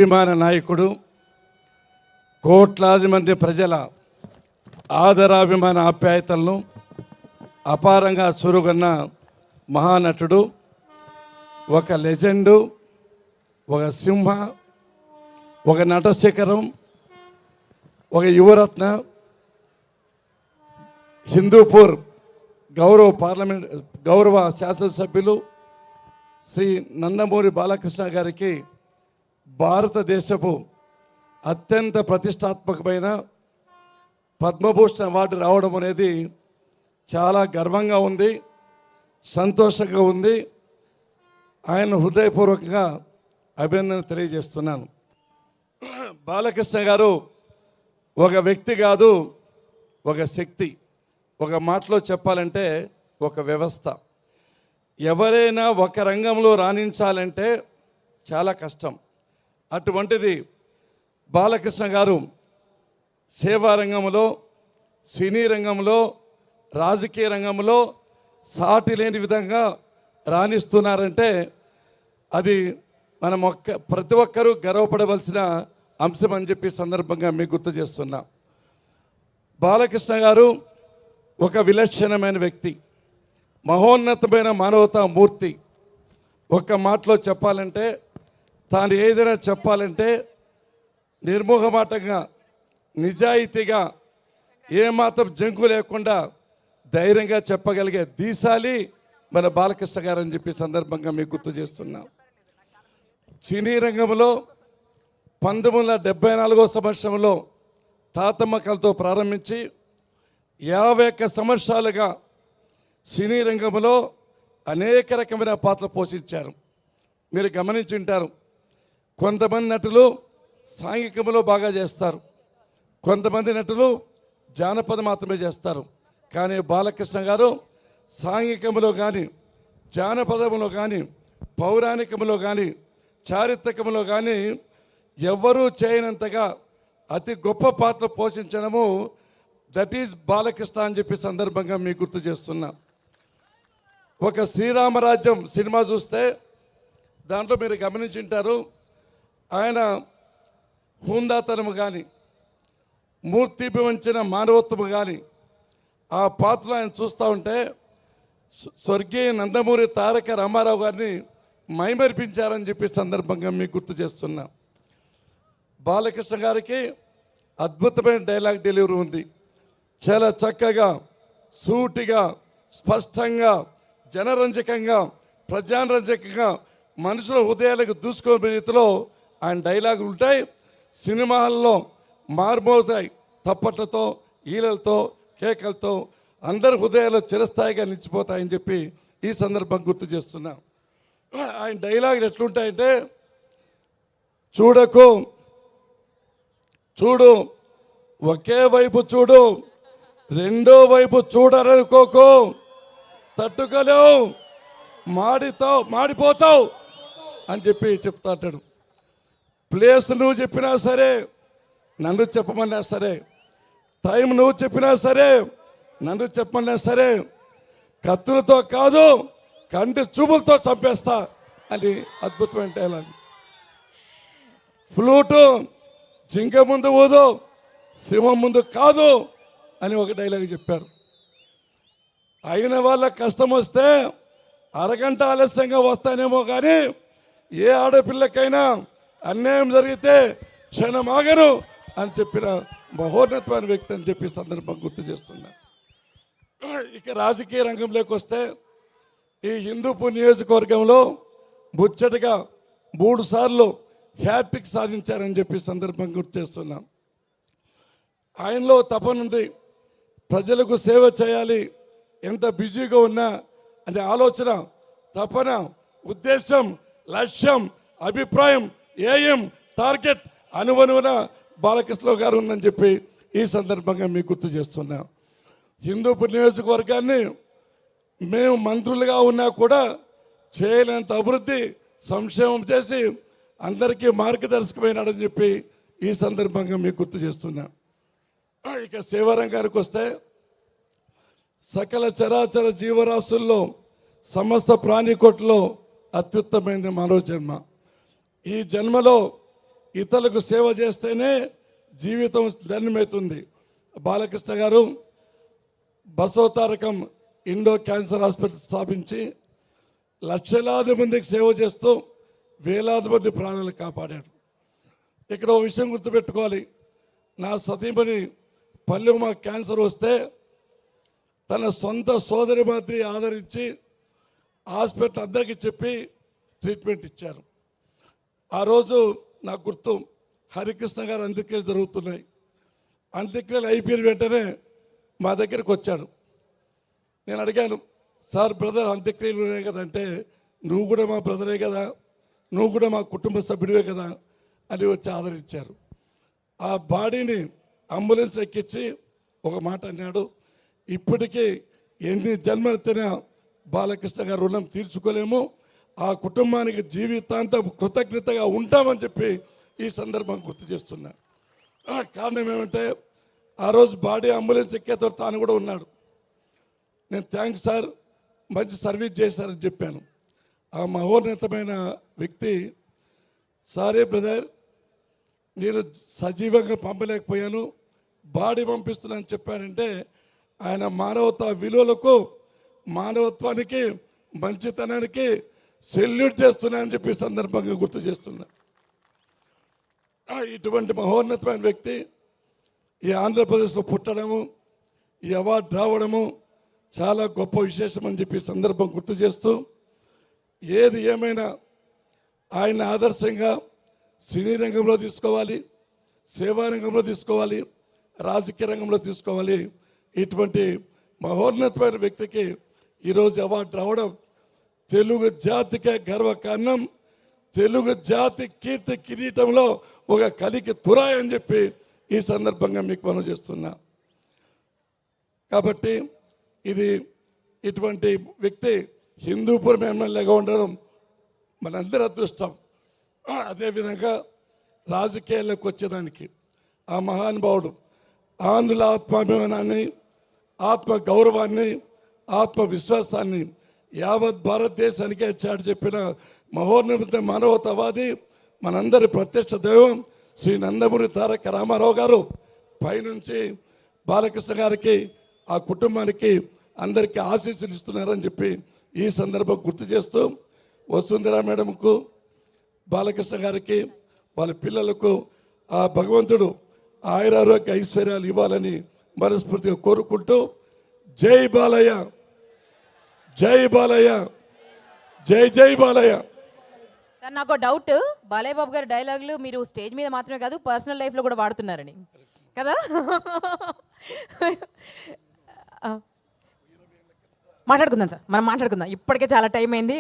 అభిమాన నాయకుడు, కోట్లాది మంది ప్రజల ఆదరాభిమాన ఆప్యాయతలను అపారంగా చురుగన్న మహానటుడు, ఒక లెజెండు, ఒక సింహ, ఒక నటశిఖరం, ఒక యువరత్న, హిందూపూర్ గౌరవ శాసనసభ్యులు శ్రీ నందమూరి బాలకృష్ణ గారికి భారతదేశపు అత్యంత ప్రతిష్టాత్మకమైన పద్మభూషణ్ అవార్డు రావడం అనేది చాలా గర్వంగా ఉంది, సంతోషంగా ఉంది. ఆయన హృదయపూర్వకంగా అభినందన తెలియజేస్తున్నాను. బాలకృష్ణ గారు ఒక వ్యక్తి కాదు, ఒక శక్తి. ఒక మాటలో చెప్పాలంటే ఒక వ్యవస్థ. ఎవరైనా ఒక రంగంలో రాణించాలంటే చాలా కష్టం. అటువంటిది బాలకృష్ణ గారు సేవా రంగంలో, సినీ రంగంలో, రాజకీయ రంగంలో సాటి లేని విధంగా రాణిస్తున్నారంటే అది మనం ప్రతి ఒక్కరూ గర్వపడవలసిన అంశం అని చెప్పి సందర్భంగా మీకు గుర్తు చేస్తున్నా. బాలకృష్ణ గారు ఒక విలక్షణమైన వ్యక్తి, మహోన్నతమైన మానవతా మూర్తి. ఒక్క మాటలో చెప్పాలంటే, తాను ఏదైనా చెప్పాలంటే నిర్మోహమాటంగా, నిజాయితీగా, ఏమాత్రం జంకు లేకుండా ధైర్యంగా చెప్పగలిగే దీశాలి మన బాలకృష్ణ గారు అని చెప్పి సందర్భంగా మీకు గుర్తు చేస్తున్నాం. సినీ రంగంలో 1974 సంవత్సరంలో తాతమ్మ కళతో ప్రారంభించి 51 సంవత్సరాలుగా సినీ రంగంలో అనేక రకమైన పాత్రలు పోషించారు. మీరు గమనించి ఉంటారు, కొంతమంది నటులు సాంఘికంలో బాగా చేస్తారు, కొంతమంది నటులు జానపదం మాత్రమే చేస్తారు. కానీ బాలకృష్ణ గారు సాంఘికంలో కానీ, జానపదంలో కానీ, పౌరాణికంలో కానీ, చారిత్రకంలో కానీ ఎవ్వరూ చేయనంతగా అతి గొప్ప పాత్ర పోషించడము దట్ ఈజ్ బాలకృష్ణ అని చెప్పి సందర్భంగా మీకు గుర్తు చేస్తున్నా. ఒక శ్రీరామరాజ్యం సినిమా చూస్తే దాంట్లో మీరు గమనించుంటారు, ఆయన హుందాతనము కానీ, మూర్తిపై వంచిన మానవత్వము కానీ ఆ పాత్రలో ఆయన చూస్తూ ఉంటే స్వర్గీయ నందమూరి తారక రామారావు గారిని మైమరిపించారని చెప్పి సందర్భంగా మీకు గుర్తు చేస్తున్నా. బాలకృష్ణ గారికి అద్భుతమైన డైలాగ్ డెలివరీ ఉంది. చాలా చక్కగా, సూటిగా, స్పష్టంగా, జనరంజకంగా, ప్రజారంజకంగా మనుషుల హృదయాలకు దూసుకునే రీతిలో ఆయన డైలాగులు ఉంటాయి. సినిమాల్లో మారుమోతాయి, తప్పట్లతో, ఈలలతో, కేకలతో అందరి హృదయాలు చిరస్థాయిగా నిలిచిపోతాయని చెప్పి ఈ సందర్భం గుర్తు చేస్తున్నా. ఆయన డైలాగులు ఎట్లుంటాయంటే, చూడకు, చూడు, ఒకే వైపు చూడు, రెండో వైపు చూడరనుకోకు, తట్టుకోలేవు, మాడిపోతావు అని చెప్పి చెప్తా అంటాడు. ప్లేస్ నువ్వు చెప్పినా సరే, నన్ను చెప్పమన్నా సరే, టైం నువ్వు చెప్పినా సరే, నన్ను చెప్పమన్నా సరే, కత్తులతో కాదు కంటి చూపులతో చంపేస్తా అని అద్భుతమైన డైలాగ్. ఫ్లూటు జింక ముందు ఊదు, సింహం ముందు కాదు అని ఒక డైలాగ్ చెప్పారు. అయిన వాళ్ళ కష్టం వస్తే అరగంట ఆలస్యంగా వస్తానేమో కానీ ఏ ఆడపిల్లకైనా అన్యాయం జరిగితే క్షణమాగను అని చెప్పిన మహోన్నతమైన వ్యక్తి అని చెప్పి సందర్భం గుర్తు చేస్తున్నా. ఇక రాజకీయ రంగంలోకి వస్తే ఈ హిందూపూర్ నియోజకవర్గంలో ముచ్చటగా 3 సార్లు హ్యాట్రిక్ సాధించారని చెప్పి సందర్భం గుర్తు చేస్తున్నాం. ఆయనలో తపనుంది, ప్రజలకు సేవ చేయాలి, ఎంత బిజీగా ఉన్నా అనే ఆలోచన, తపన, ఉద్దేశం, లక్ష్యం, అభిప్రాయం, ఏఎం, టార్గెట్ అనువనువున బాలకృష్ణ గారు ఉందని చెప్పి ఈ సందర్భంగా మీకు గుర్తు చేస్తున్నాం. హిందూపూర్ నియోజకవర్గాన్ని మేము మంత్రులుగా ఉన్నా కూడా చేయలేనంత అభివృద్ధి, సంక్షేమం చేసి అందరికీ మార్గదర్శకమైనాడని చెప్పి ఈ సందర్భంగా మీకు గుర్తు చేస్తున్నా. ఇక సేవారంగానికి వస్తే సకల చరాచర జీవరాశుల్లో సమస్త ప్రాణికోట్లో అత్యుత్తమైనది మానవ జన్మ. ఈ జన్మలో ఇతరులకు సేవ చేస్తేనే జీవితం ధన్యమవుతుంది. బాలకృష్ణ గారు బసవతారకం ఇండో క్యాన్సర్ హాస్పిటల్ స్థాపించి లక్షలాది మందికి సేవ చేస్తూ వేలాది మంది ప్రాణాలు కాపాడాడు. ఇక్కడ ఒక విషయం గుర్తుపెట్టుకోవాలి. నా సతీమణి పల్లెమ్మ క్యాన్సర్ వస్తే తన సొంత సోదరి మాదిరి ఆదరించి హాస్పిటల్ అందరికీ చెప్పి ట్రీట్మెంట్ ఇచ్చారు. ఆ రోజు నాకు గుర్తు, హరికృష్ణ గారు అంత్యక్రియలు జరుగుతున్నాయి. అంత్యక్రియలు అయిపోయిన వెంటనే మా దగ్గరికి వచ్చాడు. నేను అడిగాను, సార్ బ్రదర్ అంత్యక్రియలు ఉన్నాయి కదా అంటే, నువ్వు కూడా మా బ్రదరే కదా, నువ్వు కూడా మా కుటుంబ సభ్యుడివే కదా అని వచ్చి ఆదరించారు. ఆ బాడీని అంబులెన్స్ ఎక్కించి ఒక మాట అన్నాడు, ఇప్పటికీ ఎన్ని జన్మలెత్తినా బాలకృష్ణ గారు రుణం తీర్చుకోలేము, ఆ కుటుంబానికి జీవితాంతం కృతజ్ఞతగా ఉంటామని చెప్పి ఈ సందర్భం గుర్తు చేస్తున్నా. కారణం ఏమంటే ఆ రోజు బాడీ అంబులెన్స్ ఎక్కేతో తాను కూడా ఉన్నాడు. నేను థ్యాంక్స్ సార్, మంచి సర్వీస్ చేశారని చెప్పాను. ఆ మహోన్నతమైన వ్యక్తి, సారీ బ్రదర్ నేను సజీవంగా పంపలేకపోయాను, బాడీ పంపిస్తున్నానని చెప్పానంటే ఆయన మానవతా విలువలకు, మానవత్వానికి, మంచితనానికి సెల్యూట్ చేస్తున్నానని చెప్పి సందర్భంగా గుర్తు చేస్తున్నా. ఇటువంటి మహోన్నతమైన వ్యక్తి ఈ ఆంధ్రప్రదేశ్లో పుట్టడము, ఈ అవార్డు రావడము చాలా గొప్ప విశేషం అని చెప్పి సందర్భం గుర్తు చేస్తూ, ఏది ఏమైనా ఆయన ఆదర్శంగా సినీ రంగంలో తీసుకోవాలి, సేవా రంగంలో తీసుకోవాలి, రాజకీయ రంగంలో తీసుకోవాలి. ఇటువంటి మహోన్నతమైన వ్యక్తికి ఈరోజు అవార్డు రావడం తెలుగు జాతికే గర్వకారణం. తెలుగు జాతి కీర్తి కిరీటంలో ఒక కలికి తురాయి అని చెప్పి ఈ సందర్భంగా మీకు మనం చేస్తున్నా. కాబట్టి ఇది ఇటువంటి వ్యక్తి హిందూపురం ఎమ్మెల్యేగా ఉండడం మనందరి అదృష్టం. అదేవిధంగా రాజకీయాల్లోకి వచ్చేదానికి ఆ మహానుభావుడు ఆంధ్రుల ఆత్మాభిమానాన్ని, ఆత్మ గౌరవాన్ని, ఆత్మవిశ్వాసాన్ని యావత్ భారతదేశానికే చాటి చెప్పిన మహోన్నత మానవతావాది, మనందరి ప్రత్యక్ష దైవం శ్రీ నందమూరి తారక రామారావు గారు పైనుంచి బాలకృష్ణ గారికి, ఆ కుటుంబానికి అందరికీ ఆశీస్సులు ఇస్తున్నారని చెప్పి ఈ సందర్భం గుర్తు చేస్తూ, వసుంధరా మేడంకు, బాలకృష్ణ గారికి, వాళ్ళ పిల్లలకు ఆ భగవంతుడు ఆయురారోగ్య ఐశ్వర్యాలు ఇవ్వాలని మనస్ఫూర్తిగా కోరుకుంటూ, జై బాలయ్య, జై బాలయ్య, జై జై బాలయ్య. సార్ నాకు డౌట్, బాలయ్య బాబు గారి డైలాగులు మీరు స్టేజ్ మీద మాత్రమే కాదు పర్సనల్ లైఫ్లో కూడా వాడుతున్నారని కదా? మాట్లాడుకుందాం సార్, మనం మాట్లాడుకుందాం, ఇప్పటికే చాలా టైం అయింది.